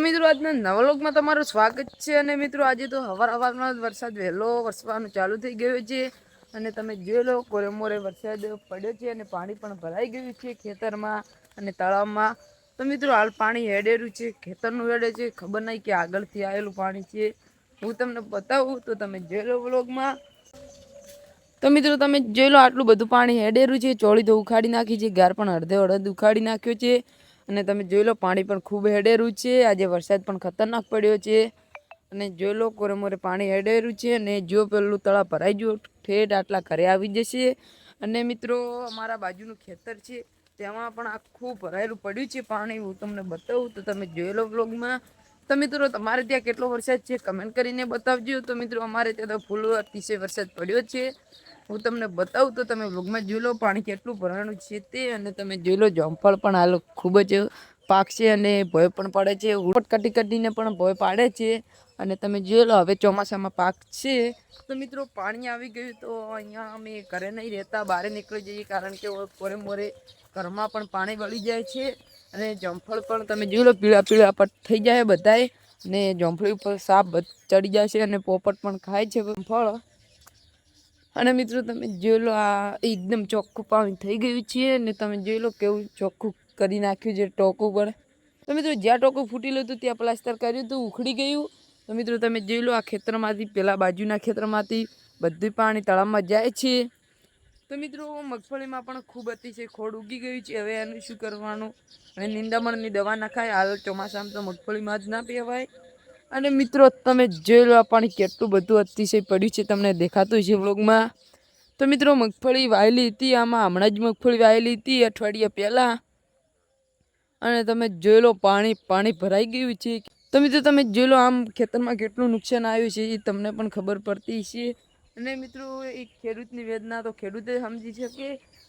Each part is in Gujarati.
મિત્રો આજના નવા વ્લોગમાં તમારું સ્વાગત છે અને મિત્રો આજે તો હવારમાં વરસાદ વહેલો વરસવાનું ચાલુ થઈ ગયો છે અને તમે જોઈ લો કોરેમોરે વરસાદ પડ્યો છે અને પાણી પણ ભરાઈ ગયું છે ખેતરમાં અને તળાવમાં। તો મિત્રો હાલ પાણી હેડેરું છે, ખેતરનું હેડે છે, ખબર નહીં કે આગળથી આવેલું પાણી છે। હું તમને બતાવું તો તમે જોઈ લો વ્લોગમાં। તો મિત્રો તમે જોઈ લો આટલું બધું પાણી હેડેરું છે, ચોળી તો ઉખાડી નાખી છે, ગાર પણ અડધે અડધ ઉખાડી નાખ્યો છે અને તમે જોઈ લો પાણી પણ ખૂબ હેડેરું છે। આજે વરસાદ પણ ખતરનાક પડ્યો છે અને જોઈ લો કોરેમોરે પાણી હેડેરું છે અને જો પેલું તળાવ ભરાઈ ગયું ઠેઠ આટલા ઘરે આવી જશે। અને મિત્રો અમારા બાજુનું ખેતર છે તેમાં પણ આખું ભરાયેલું પડ્યું છે પાણી। હું તમને બતાવું તો તમે જોઈ લો વ્લોગમાં। તો મિત્રો તમારે ત્યાં કેટલો વરસાદ છે કમેન્ટ કરીને બતાવજો। તો મિત્રો અમારે ત્યાં તો ફૂલ અતિશય વરસાદ પડ્યો છે। હું તમને બતાવું તો તમે વ્લોગમાં જોઈ લો પાણી કેટલું ભરાણું છે તે। અને તમે જોઈ લો જામફળ પણ હાલ ખૂબ જ પાક છે અને ભોય પણ પડે છે, ઉટ કટી કટીને પણ ભોય પાડે છે અને તમે જોઈ લો હવે ચોમાસામાં પાક છે। તો મિત્રો પાણી આવી ગયું તો અહીંયા અમે ઘરે નહીં રહેતા, બહાર નીકળી જઈએ કારણ કે કોરેમોરે ઘરમાં પણ પાણી વળી જાય છે અને જામફળ પણ તમે જોઈ લો પીળા પીળા પટ થઈ જાય બધાય ને જામફળી ઉપર સાપ ચડી જાય છે અને પોપટ પણ ખાય છે ફળ। અને મિત્રો તમે જોઈ લો આ એકદમ ચોખ્ખું પાણી થઈ ગયું છે અને તમે જોઈ લો કેવું ચોખ્ખું કરી નાખ્યું છે ટોકું પર। તો મિત્રો જ્યાં ટોકું ફૂટેલું હતું ત્યાં પ્લાસ્ટર કર્યું હતું, ઉખડી ગયું। તો મિત્રો તમે જોઈ લો આ ખેતરમાંથી પેલા બાજુના ખેતરમાંથી બધું પાણી તળાવમાં જાય છે। તો મિત્રો મગફળીમાં પણ ખૂબ અતિશય ખોડ ઉગી ગયું છે, હવે એનું શું કરવાનું? અને નિંદામણની દવા નખાય, હાલ ચોમાસામાં તો મગફળીમાં જ ના પીવાય। અને મિત્રો તમે જોઈ લો આ પાણી કેટલું બધું અતિશય પડ્યું છે, તમને દેખાતું છે વ્લોગમાં। તો મિત્રો મગફળી વાયેલી હતી, આમાં હમણાં જ મગફળી વાયેલી હતી અઠવાડિયા પહેલાં અને તમે જોઈ લો પાણી ભરાઈ ગયું છે। તો મિત્રો તમે જોઈ લો આમ ખેતરમાં કેટલું નુકસાન આવ્યું છે એ તમને પણ ખબર પડતી છે। અને મિત્રો એક ખેડૂતની વેદના તો ખેડૂતે સમજી શકે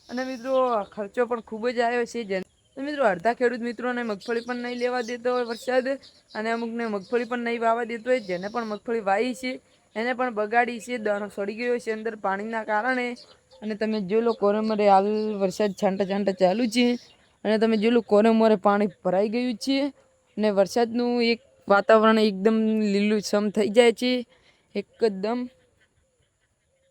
અને મિત્રો ખર્ચો પણ ખૂબ જ આવ્યો છે। તો મિત્રો અડધા ખેડૂત મિત્રોને મગફળી પણ નહીં લેવા દેતો હોય વરસાદ અને અમુકને મગફળી પણ નહીં વાવા દેતો હોય, જેને પણ મગફળી વાવી છે એને પણ બગાડી છે, દાણો સડી ગયો છે અંદર પાણીના કારણે। અને તમે જોઈ લો કોરેમોરે હાલ વરસાદ છાંટા છાંટા ચાલુ છે અને તમે જોઈ લો કોરેમોરે પાણી ભરાઈ ગયું છે અને વરસાદનું એક વાતાવરણ એકદમ લીલુંછમ થઈ જાય છે એકદમ।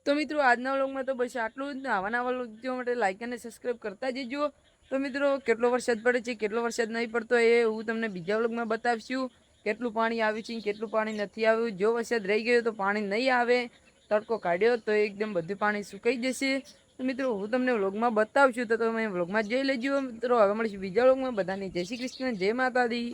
તો મિત્રો આજના વ્લોગમાં તો બસ આટલું જ ને। આવા નવા વ્લોગ જોવા માટે લાઈક અને સબસ્ક્રાઈબ કરતા જજો। તો મિત્રો કેટલો વરસાદ પડે છે, કેટલો વરસાદ નહીં પડતો એ હું તમને બીજા વ્લોગમાં બતાવશું। કેટલું પાણી આવ્યું છે, કેટલું પાણી નથી આવ્યું। જો વરસાદ રહી ગયો તો પાણી નહીં આવે, તડકો કાઢ્યો તો એકદમ બધું પાણી સુકાઈ જશે। તો મિત્રો હું તમને વ્લોગમાં બતાવશું તો તમે વ્લોગમાં જોઈ લેજો। મિત્રો હવે મળીશું બીજા વ્લોગમાં। બધાને જય શ્રી કૃષ્ણ, જય માતાજી।